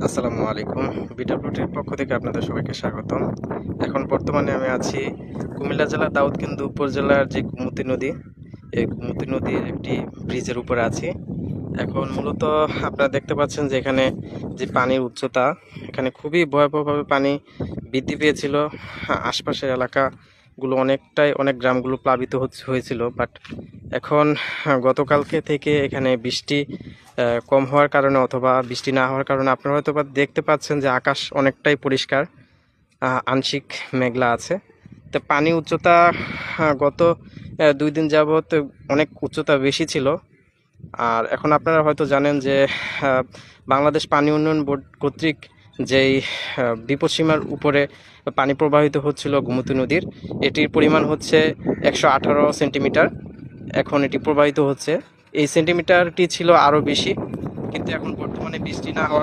আসসালামু আলাইকুম। বিডব্লিউটির পক্ষ থেকে আপনাদের সবাইকে স্বাগতম। এখন বর্তমানে আমি আছি কুমিল্লা জেলার দাউদকান্দি উপজেলার যে গোমতী নদী, এই গোমতী নদীর একটি ব্রিজের উপরে আছি। এখন মূলত আপনারা দেখতে পাচ্ছেন যে এখানে যে পানির উচ্চতা, এখানে খুবই ভয়াবহভাবে পানি বৃদ্ধি পেয়েছিল। আশপাশের এলাকাগুলো অনেক গ্রামগুলো প্লাবিত হয়েছিল। বাট এখন গতকালকে থেকে এখানে বৃষ্টি কম হওয়ার কারণে অথবা বৃষ্টি না হওয়ার কারণে আপনারা হয়তো বা দেখতে পাচ্ছেন যে আকাশ অনেকটাই পরিষ্কার, আংশিক মেঘলা আছে। তো পানি উচ্চতা গত 2 দিন যাবৎ অনেক উচ্চতা বেশি ছিল। আর এখন আপনারা হয়তো জানেন যে বাংলাদেশ পানি উন্নয়ন বোর্ড কর্তৃক যেই বিপদসীমার উপরে পানি প্রবাহিত হচ্ছিল গোমতী নদীর, এটির পরিমাণ হচ্ছে 118 সেন্টিমিটার। এখন এটি প্রবাহিত হচ্ছে। এই সেন্টিমিটারটি ছিল আরও বেশি, কিন্তু এখন বর্তমানে বৃষ্টি না হওয়ার